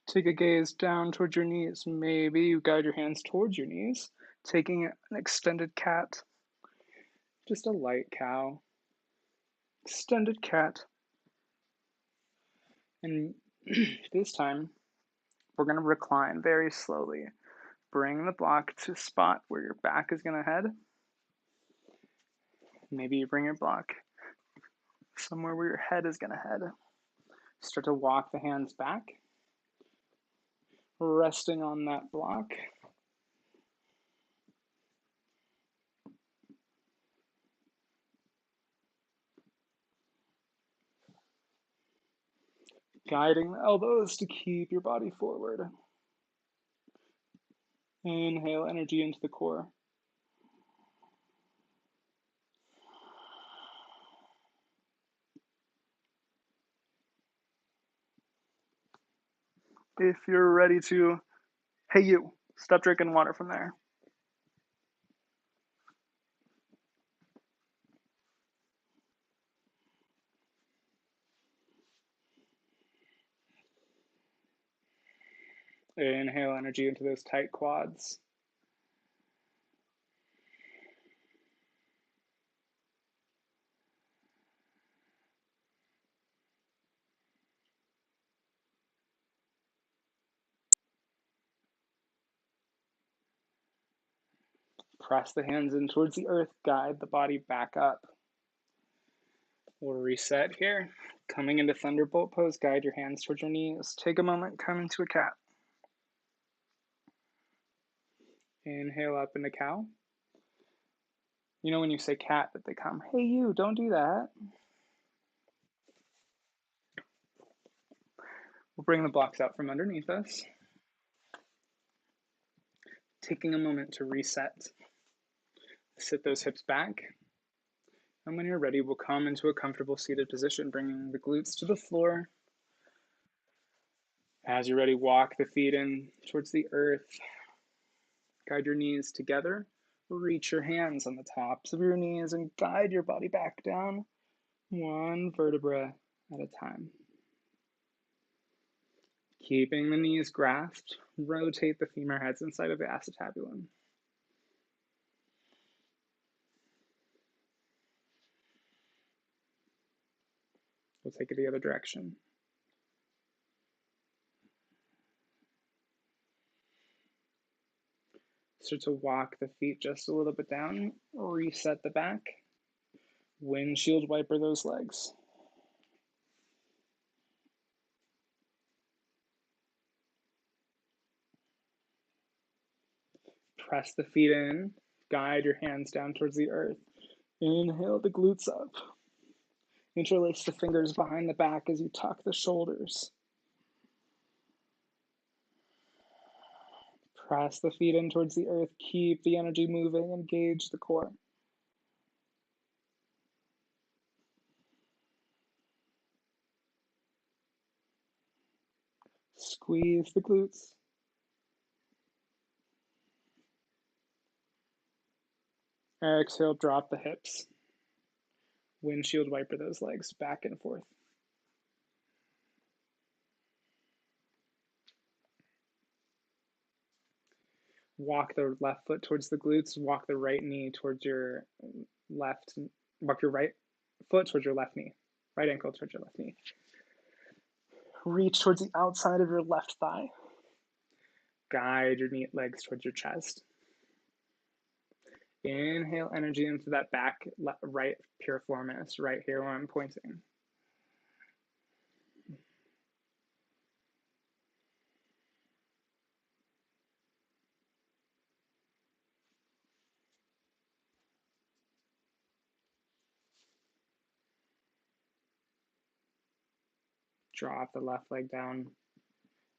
Take a gaze down towards your knees. Maybe you guide your hands towards your knees, taking an extended cat. Just a light cow. Extended cat. And this time, we're going to recline very slowly. Bring the block to a spot where your back is going to head. Maybe you bring your block somewhere where your head is going to head. Start to walk the hands back, resting on that block. Guiding the elbows to keep your body forward. Inhale energy into the core. If you're ready to, hey you, stop drinking water from there. Inhale energy into those tight quads. Press the hands in towards the earth, guide the body back up. We'll reset here. Coming into Thunderbolt pose, guide your hands towards your knees. Take a moment, come into a cat. Inhale up into cow. You know when you say cat that they come, hey you, don't do that. We'll bring the blocks out from underneath us. Taking a moment to reset. Sit those hips back. And when you're ready, we'll come into a comfortable seated position, bringing the glutes to the floor. As you're ready, walk the feet in towards the earth. Guide your knees together. Reach your hands on the tops of your knees and guide your body back down, one vertebra at a time. Keeping the knees grasped, rotate the femur heads inside of the acetabulum. We'll take it the other direction. Start to walk the feet just a little bit down, reset the back, windshield wiper those legs. Press the feet in, guide your hands down towards the earth. Inhale the glutes up. Interlace the fingers behind the back as you tuck the shoulders. Press the feet in towards the earth. Keep the energy moving. Engage the core. Squeeze the glutes. Exhale, drop the hips. Windshield wiper those legs back and forth. Walk the left foot towards the glutes. Walk the right knee towards your left. Walk your right foot towards your left knee. Right ankle towards your left knee. Reach towards the outside of your left thigh. Guide your legs towards your chest. Inhale energy into that back right piriformis, right here where I'm pointing. Drop the left leg down.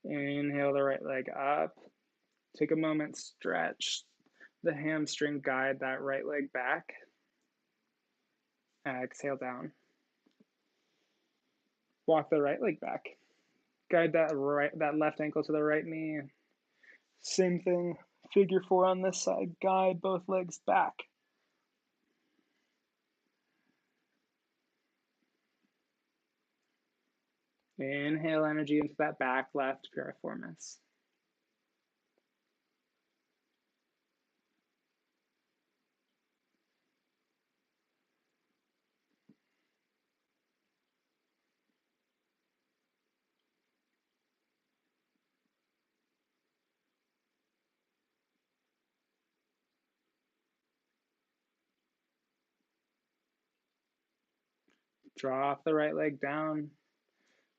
Inhale the right leg up. Take a moment, stretch the hamstring, guide that right leg back. Exhale down. Walk the right leg back. Guide that left ankle to the right knee. Same thing, figure four on this side. Guide both legs back. Inhale energy into that back left piriformis. Drop the right leg down.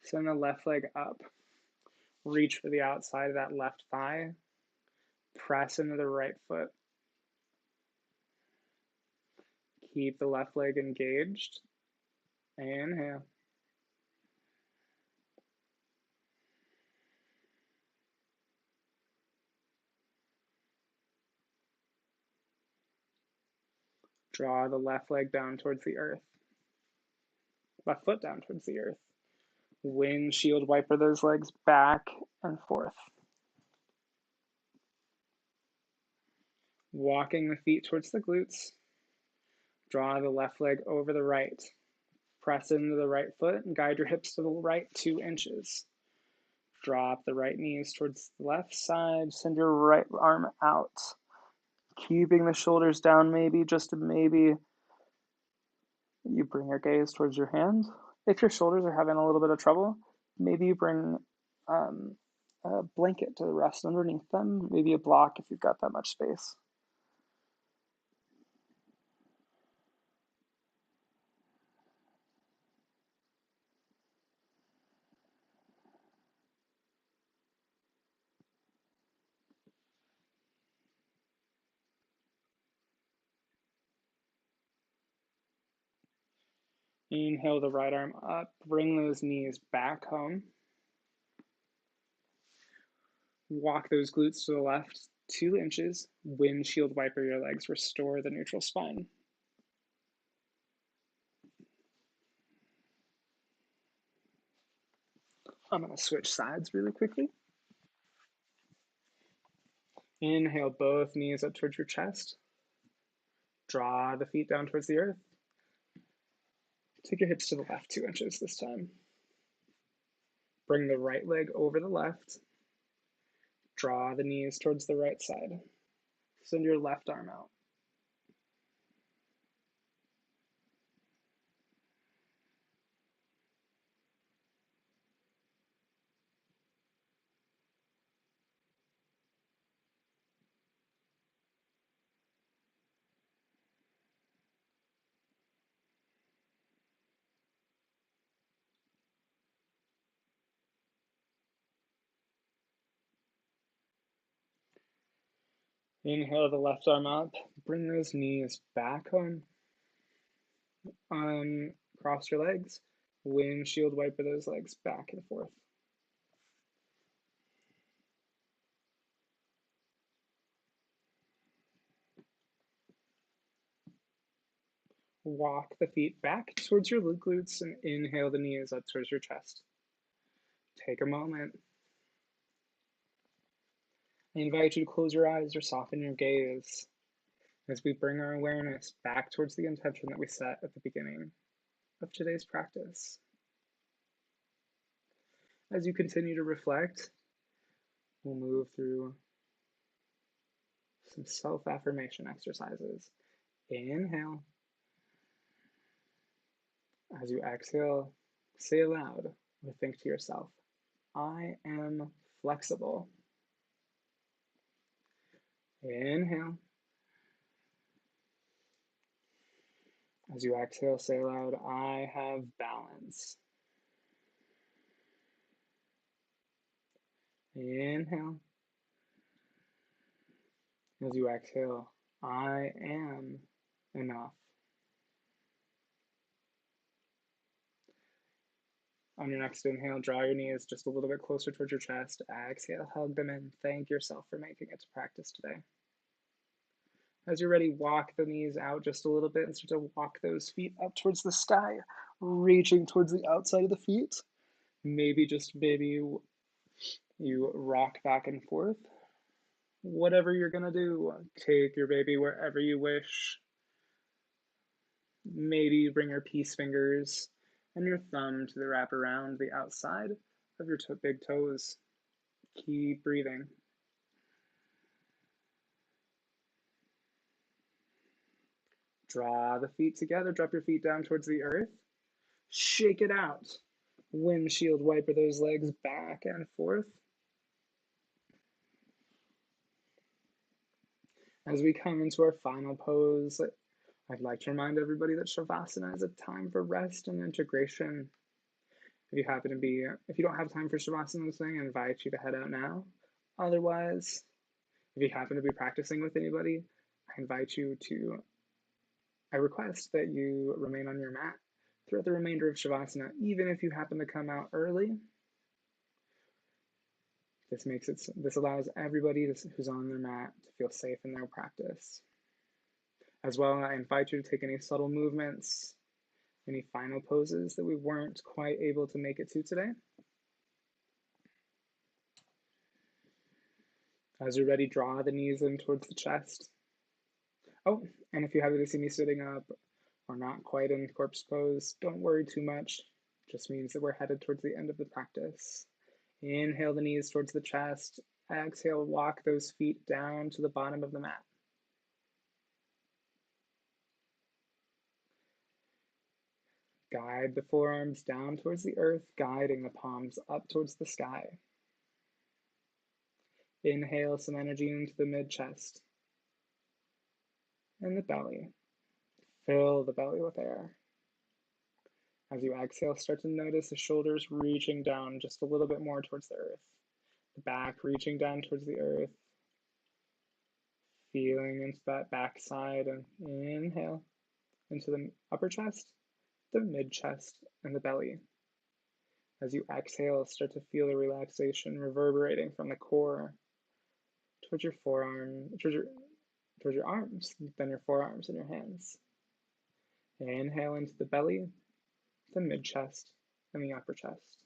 Send the left leg up. Reach for the outside of that left thigh. Press into the right foot. Keep the left leg engaged. Inhale. Draw the left leg down towards the earth. Left foot down towards the earth. Windshield wiper those legs back and forth. Walking the feet towards the glutes. Draw the left leg over the right. Press into the right foot and guide your hips to the right 2 inches. Drop the right knees towards the left side. Send your right arm out. Keeping the shoulders down, maybe, just maybe. You bring your gaze towards your hand. If your shoulders are having a little bit of trouble, maybe you bring a blanket to rest underneath them, maybe a block if you've got that much space. Inhale the right arm up, bring those knees back home. Walk those glutes to the left 2 inches, windshield wiper your legs, restore the neutral spine. I'm going to switch sides really quickly. Inhale both knees up towards your chest. Draw the feet down towards the earth. Take your hips to the left 2 inches this time. Bring the right leg over the left. Draw the knees towards the right side. Send your left arm out. Inhale the left arm up. Bring those knees back home. Cross your legs. Windshield wiper those legs back and forth. Walk the feet back towards your glutes and inhale the knees up towards your chest. Take a moment. I invite you to close your eyes or soften your gaze as we bring our awareness back towards the intention that we set at the beginning of today's practice. As you continue to reflect, we'll move through some self-affirmation exercises. Inhale. As you exhale, say aloud or think to yourself, I am flexible. Inhale. As you exhale, say aloud, I have balance. Inhale. As you exhale, I am enough. On your next inhale, draw your knees just a little bit closer towards your chest. Exhale, hug them in. Thank yourself for making it to practice today. As you're ready, walk the knees out just a little bit and start to walk those feet up towards the sky, reaching towards the outside of the feet. Maybe you rock back and forth. Whatever you're gonna do, take your baby wherever you wish. Maybe you bring your peace fingers and your thumb to the wrap around the outside of your big toes. Keep breathing. Draw the feet together, drop your feet down towards the earth. Shake it out. Windshield wiper those legs back and forth. As we come into our final pose, I'd like to remind everybody that Shavasana is a time for rest and integration. If you don't have time for Shavasana this thing, I invite you to head out now. Otherwise, if you happen to be practicing with anybody, I request that you remain on your mat throughout the remainder of Shavasana, even if you happen to come out early. This allows everybody who's on their mat to feel safe in their practice. As well, I invite you to take any subtle movements, any final poses that we weren't quite able to make it to today. As you're ready, draw the knees in towards the chest. Oh, and if you happen to see me sitting up or not quite in corpse pose, don't worry too much. It just means that we're headed towards the end of the practice. Inhale the knees towards the chest. Exhale, walk those feet down to the bottom of the mat. Guide the forearms down towards the earth, guiding the palms up towards the sky. Inhale some energy into the mid-chest and the belly. Fill the belly with air. As you exhale, start to notice the shoulders reaching down just a little bit more towards the earth. The back reaching down towards the earth. Feeling into that back side, and inhale into the upper chest. the mid-chest, and the belly. As you exhale, start to feel the relaxation reverberating from the core towards your towards your arms, then your forearms and your hands. Inhale into the belly, the mid-chest, and the upper chest.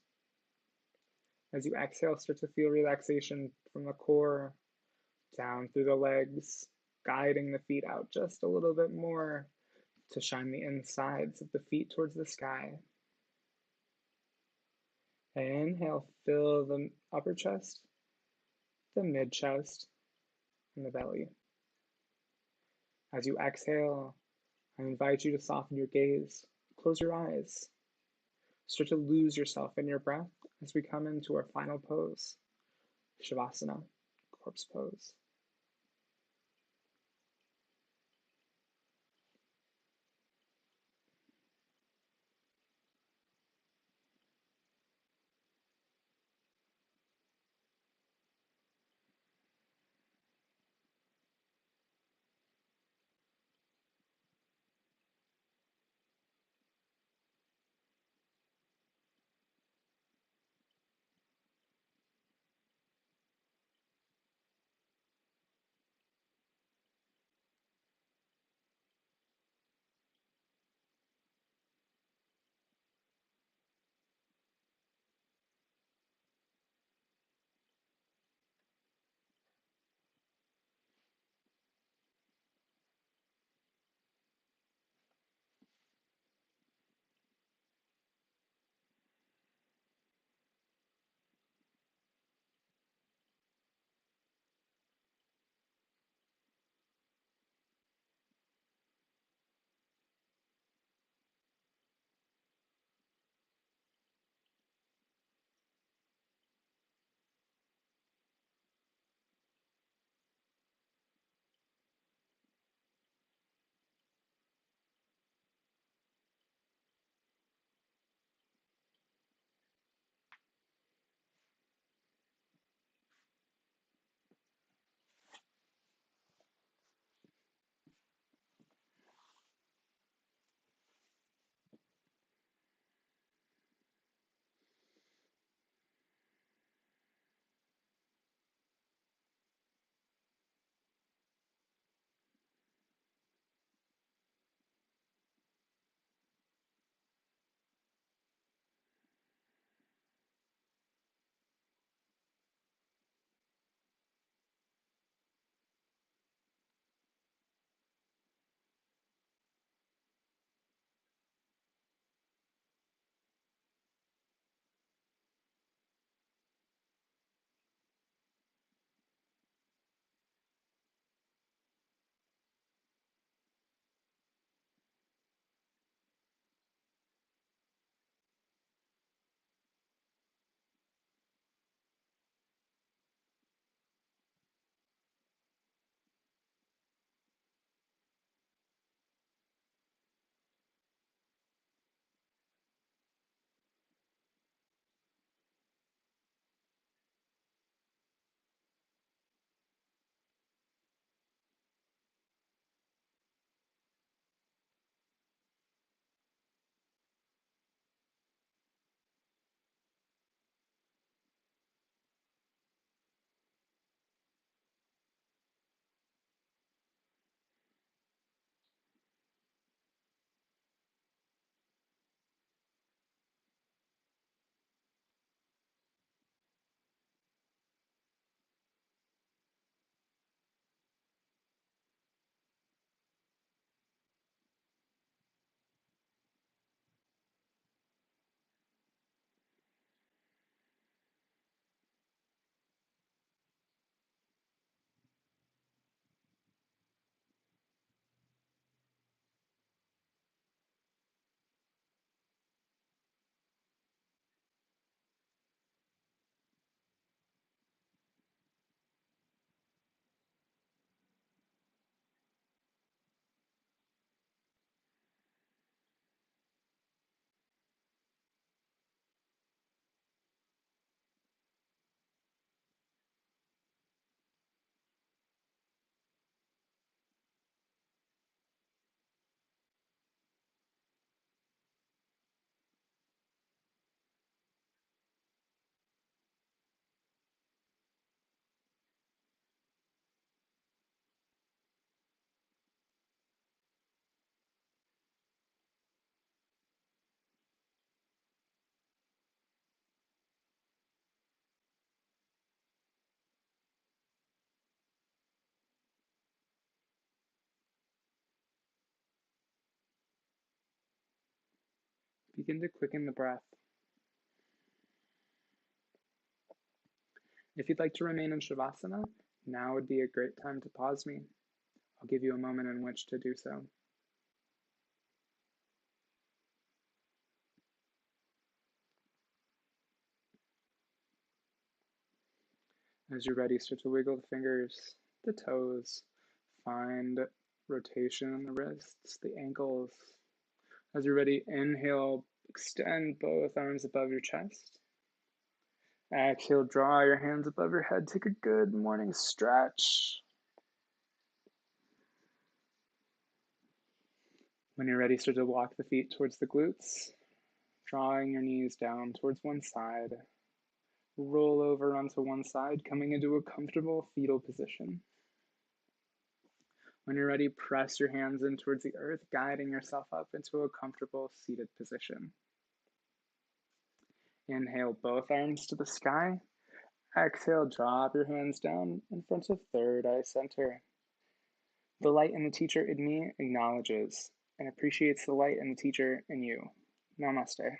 As you exhale, start to feel relaxation from the core down through the legs, guiding the feet out just a little bit more to shine the insides of the feet towards the sky. Inhale, fill the upper chest, the mid-chest, and the belly. As you exhale, I invite you to soften your gaze, close your eyes. Start to lose yourself in your breath as we come into our final pose, shavasana, corpse pose. begin to quicken the breath. If you'd like to remain in shavasana, now would be a great time to pause me. I'll give you a moment in which to do so. As you're ready, start to wiggle the fingers, the toes, find rotation in the wrists, the ankles. As you're ready, inhale, extend both arms above your chest. Exhale, draw your hands above your head. Take a good morning stretch. When you're ready, start to walk the feet towards the glutes, drawing your knees down towards one side. Roll over onto one side, coming into a comfortable fetal position. When you're ready, press your hands in towards the earth, guiding yourself up into a comfortable seated position. Inhale, both arms to the sky. Exhale, drop your hands down in front of third eye center. The light in the teacher in me acknowledges and appreciates the light in the teacher in you. Namaste.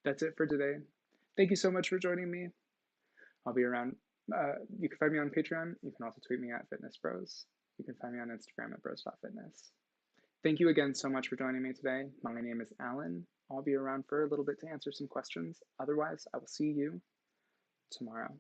That's it for today. Thank you so much for joining me. I'll be around. You can find me on Patreon. You can also tweet me at FitnessBros. You can find me on Instagram at Broz.Fitness. Thank you again so much for joining me today. My name is Alan. I'll be around for a little bit to answer some questions. Otherwise, I will see you tomorrow.